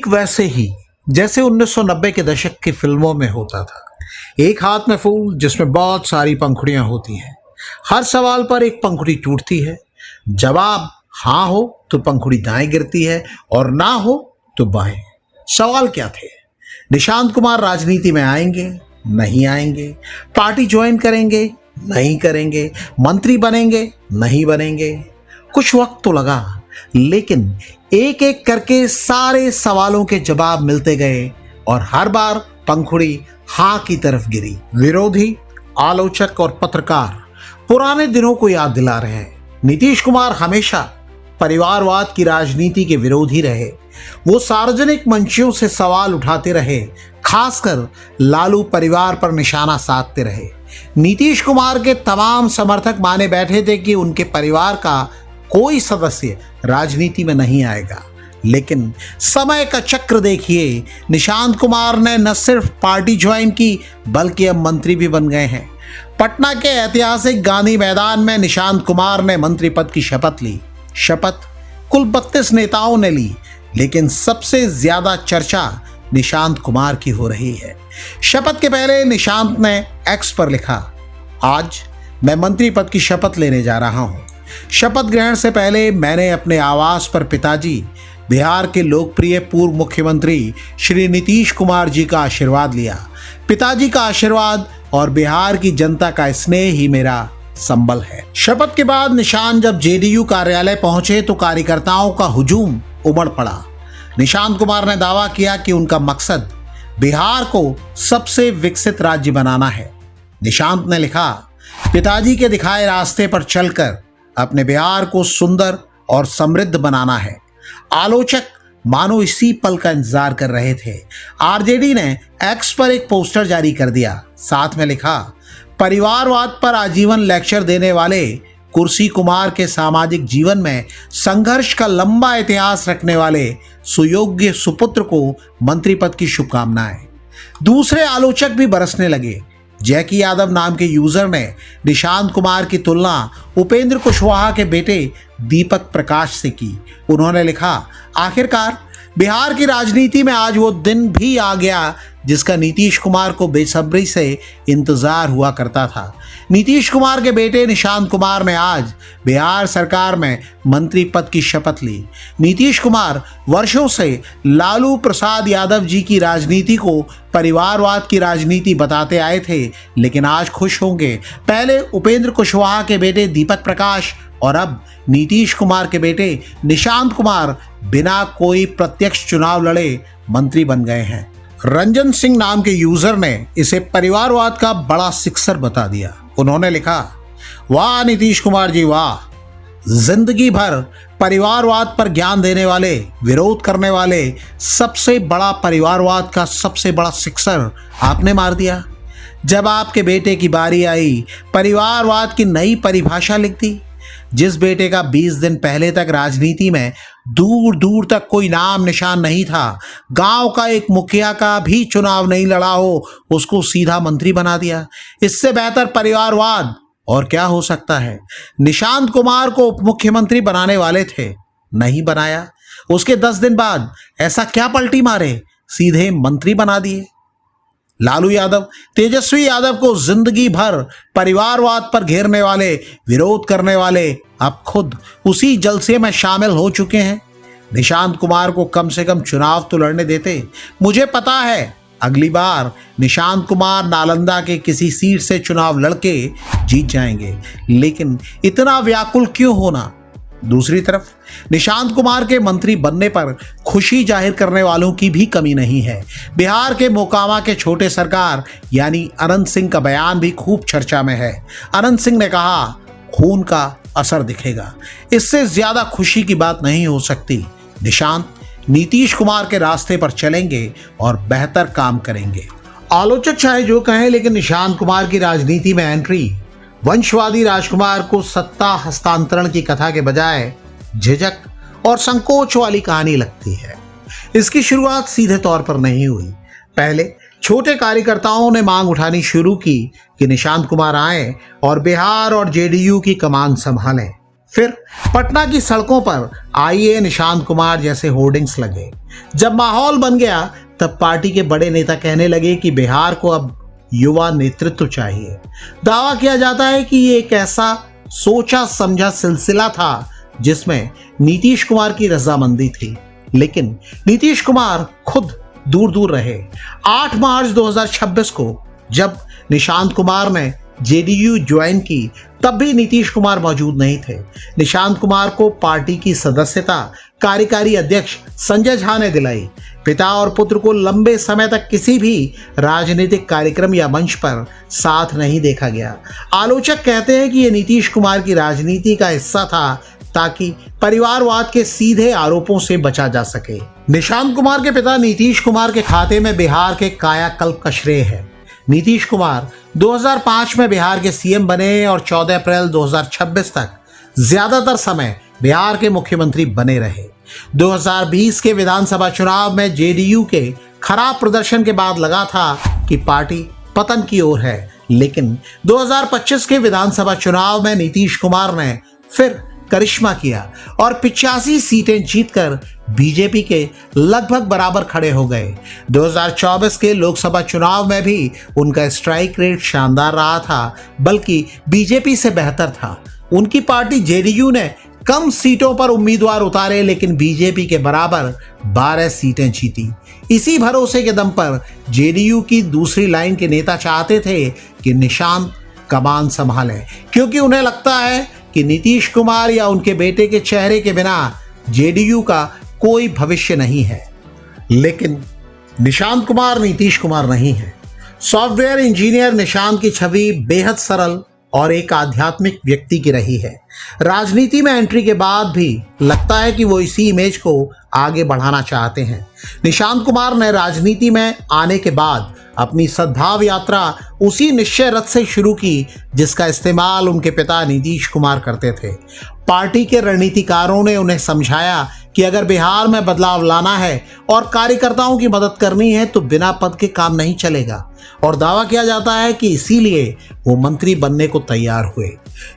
ठीक वैसे ही जैसे 1990 के दशक की फिल्मों में होता था। एक हाथ में फूल जिसमें बहुत सारी पंखुड़ियां होती हैं। हर सवाल पर एक पंखुड़ी टूटती है। जवाब हाँ हो तो पंखुड़ी दाएं गिरती है और ना हो तो बाएं। सवाल क्या थे? निशांत कुमार राजनीति में आएंगे, नहीं आएंगे? पार्टी ज्वाइन करेंगे, नहीं करेंगे? मंत्री बनेंगे, नहीं बनेंगे? कुछ वक्त तो लगा, लेकिन एक एक करके सारे सवालों के जवाब मिलते गए और हर बार पंखुड़ी हाँ की तरफ गिरी। विरोधी, आलोचक और पत्रकार पुराने दिनों को याद दिला रहे हैं। नीतीश कुमार हमेशा परिवारवाद की राजनीति के विरोधी रहे। वो सार्वजनिक मंचों से सवाल उठाते रहे, खासकर लालू परिवार पर निशाना साधते रहे। नीतीश कुमार के तमाम समर्थक माने बैठे थे कि उनके परिवार का कोई सदस्य राजनीति में नहीं आएगा। लेकिन समय का चक्र देखिए, निशांत कुमार ने न सिर्फ पार्टी ज्वाइन की बल्कि अब मंत्री भी बन गए हैं। पटना के ऐतिहासिक गांधी मैदान में निशांत कुमार ने मंत्री पद की शपथ ली। शपथ कुल 32 नेताओं ने ली, लेकिन सबसे ज्यादा चर्चा निशांत कुमार की हो रही है। शपथ के पहले निशांत ने एक्स पर लिखा, आज मैं मंत्री पद की शपथ लेने जा रहा हूं। शपथ ग्रहण से पहले मैंने अपने आवास पर पिताजी, बिहार के लोकप्रिय पूर्व मुख्यमंत्री श्री नीतीश कुमार जी का आशीर्वाद लिया। पिताजी का आशीर्वाद और बिहार की जनता का स्नेह ही मेरा संबल है। शपथ के बाद निशांत जब जेडीयू कार्यालय पहुंचे तो कार्यकर्ताओं का हुजूम उमड़ पड़ा। निशांत कुमार ने दावा किया कि उनका मकसद बिहार को सबसे विकसित राज्य बनाना है। निशांत ने लिखा, पिताजी के दिखाए रास्ते पर चलकर अपने बिहार को सुंदर और समृद्ध बनाना है। आलोचक मानो इसी पल का इंतजार कर रहे थे। आरजेडी ने एक्स पर एक पोस्टर जारी कर दिया। साथ में लिखा, परिवारवाद पर आजीवन लेक्चर देने वाले कुर्सी कुमार के सामाजिक जीवन में संघर्ष का लंबा इतिहास रखने वाले सुयोग्य सुपुत्र को मंत्री पद की शुभकामनाएं। दूसरे आलोचक भी बरसने लगे। जैकी यादव नाम के यूजर ने निशांत कुमार की तुलना उपेंद्र कुशवाहा के बेटे दीपक प्रकाश से की। उन्होंने लिखा, आखिरकार बिहार की राजनीति में आज वो दिन भी आ गया जिसका नीतीश कुमार को बेसब्री से इंतजार हुआ करता था। नीतीश कुमार के बेटे निशांत कुमार ने आज बिहार सरकार में मंत्री पद की शपथ ली। नीतीश कुमार वर्षों से लालू प्रसाद यादव जी की राजनीति को परिवारवाद की राजनीति बताते आए थे, लेकिन आज खुश होंगे। पहले उपेंद्र कुशवाहा के बेटे दीपक प्रकाश और अब नीतीश कुमार के बेटे निशांत कुमार बिना कोई प्रत्यक्ष चुनाव लड़े मंत्री बन गए हैं। रंजन सिंह नाम के यूजर ने इसे परिवारवाद का बड़ा सिक्सर बता दिया। उन्होंने लिखा, वाह नीतीश कुमार जी वाह, जिंदगी भर परिवारवाद पर ज्ञान देने वाले, विरोध करने वाले, सबसे बड़ा परिवारवाद का सबसे बड़ा सिक्सर आपने मार दिया। जब आपके बेटे की बारी आई, परिवारवाद की नई परिभाषा लिख दी। जिस बेटे का 20 दिन पहले तक राजनीति में दूर दूर तक कोई नाम निशान नहीं था, गांव का एक मुखिया का भी चुनाव नहीं लड़ा हो, उसको सीधा मंत्री बना दिया। इससे बेहतर परिवारवाद और क्या हो सकता है? निशांत कुमार को उप मुख्यमंत्री बनाने वाले थे, नहीं बनाया। उसके 10 दिन बाद ऐसा क्या पलटी मारे, सीधे मंत्री बना दिए। लालू यादव, तेजस्वी यादव को जिंदगी भर परिवारवाद पर घेरने वाले, विरोध करने वाले, अब खुद उसी जलसे में शामिल हो चुके हैं। निशांत कुमार को कम से कम चुनाव तो लड़ने देते। मुझे पता है अगली बार निशांत कुमार नालंदा के किसी सीट से चुनाव लड़के जीत जाएंगे, लेकिन इतना व्याकुल क्यों होना? दूसरी तरफ निशांत कुमार के मंत्री बनने पर खुशी जाहिर करने वालों की भी कमी नहीं है। बिहार के मोकामा के छोटे सरकार यानी अनंत सिंह का बयान भी खूब चर्चा में है। अनंत सिंह ने कहा, खून का असर दिखेगा। इससे ज्यादा खुशी की बात नहीं हो सकती। निशांत नीतीश कुमार के रास्ते पर चलेंगे और बेहतर काम करेंगे। आलोचक चाहे जो कहें, लेकिन निशांत कुमार की राजनीति में एंट्री वंशवादी राजकुमार को सत्ता हस्तांतरण की कथा के बजाय झिझक और संकोच वाली कहानी लगती है। इसकी शुरुआत सीधे तौर पर नहीं हुई। पहले छोटे कार्यकर्ताओं ने मांग उठानी शुरू की कि निशांत कुमार आए और बिहार और जेडीयू की कमान संभालें। फिर पटना की सड़कों पर आईए निशांत कुमार जैसे होर्डिंग्स लगे। जब माहौल बन गया तब पार्टी के बड़े नेता कहने लगे कि बिहार को अब युवा नेतृत्व चाहिए। दावा किया जाता है कि ये एक ऐसा सोचा समझा सिलसिला था जिसमें नीतीश कुमार की रजामंदी थी, लेकिन नीतीश कुमार खुद दूर दूर रहे। 8 मार्च 2026 को जब निशांत कुमार ने जेडीयू ज्वाइन की तब भी नीतीश कुमार मौजूद नहीं थे। निशांत कुमार को पार्टी की सदस्यता कार्यकारी अध्यक्ष संजय झा ने दिलाई। पिता और पुत्र को लंबे समय तक किसी भी राजनीतिक कार्यक्रम या मंच पर साथ नहीं देखा गया। आलोचक कहते हैं कि यह नीतीश कुमार की राजनीति का हिस्सा था ताकि परिवारवाद के सीधे आरोपों से बचा जा सके। निशांत कुमार के पिता नीतीश कुमार के खाते में बिहार के कायाकल्प का श्रेय है। नीतीश कुमार 2005 में बिहार के सीएम बने और 14 अप्रैल 2026 तक ज्यादातर समय बिहार के मुख्यमंत्री बने रहे। 2020 के विधानसभा चुनाव में जेडीयू के खराब प्रदर्शन के बाद लगा था कि पार्टी पतन की ओर है, लेकिन 2025 के विधानसभा चुनाव में नीतीश कुमार ने फिर करिश्मा किया और 85 सीटें जीतकर बीजेपी के लगभग बराबर खड़े हो गए। 2024 के लोकसभा चुनाव में भी उनका स्ट्राइक रेट शानदार रहा था, बल्कि बीजेपी से बेहतर था। उनकी पार्टी जेडीयू ने कम सीटों पर उम्मीदवार उतारे, लेकिन बीजेपी के बराबर 12 सीटें जीती। इसी भरोसे के दम पर जेडीयू की दूसरी लाइन के नेता चाहते थे कि निशांत कमान संभालें, क्योंकि उन्हें लगता है कि नीतीश कुमार या उनके बेटे के चेहरे के बिना जेडीयू का कोई भविष्य नहीं है। लेकिन निशांत कुमार नीतीश कुमार नहीं है। सॉफ्टवेयर इंजीनियर निशांत की छवि बेहद सरल और एक आध्यात्मिक व्यक्ति की रही है। राजनीति में एंट्री के बाद भी लगता है कि वो इसी इमेज को आगे बढ़ाना चाहते हैं। निशांत कुमार ने राजनीति में आने के बाद अपनी सद्भाव यात्रा उसी निश्चय रथ से शुरू की जिसका इस्तेमाल उनके पिता नीतीश कुमार करते थे। पार्टी के रणनीतिकारों ने उन्हें समझाया कि अगर बिहार में बदलाव लाना है और कार्यकर्ताओं की मदद करनी है तो बिना पद के काम नहीं चलेगा, और दावा किया जाता है कि इसीलिए वो मंत्री बनने को तैयार हुए।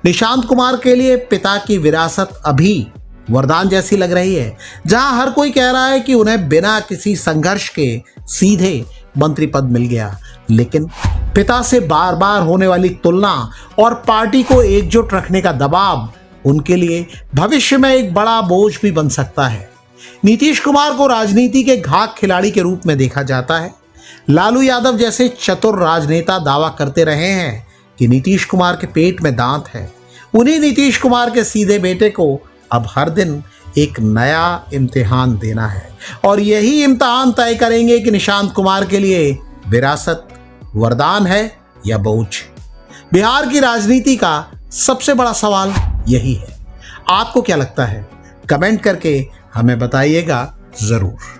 निशांत कुमार के लिए पिता की विरासत अभी वरदान जैसी लग रही है, जहां हर कोई कह रहा है कि उन्हें बिना किसी संघर्ष के सीधे मंत्री पद मिल गया। लेकिन पिता से बार बार होने वाली तुलना और पार्टी को एकजुट रखने का दबाव उनके लिए भविष्य में एक बड़ा बोझ भी बन सकता है। नीतीश कुमार को राजनीति के घाक खिलाड़ी के रूप में देखा जाता है। लालू यादव जैसे चतुर राजनेता दावा करते रहे हैं कि नीतीश कुमार के पेट में दांत है। उन्हीं नीतीश कुमार के सीधे बेटे को अब हर दिन एक नया इम्तिहान देना है, और यही इम्तिहान तय करेंगे कि निशांत कुमार के लिए विरासत वरदान है या बोझ। बिहार की राजनीति का सबसे बड़ा सवाल यही है। आपको क्या लगता है? कमेंट करके हमें बताइएगा जरूर।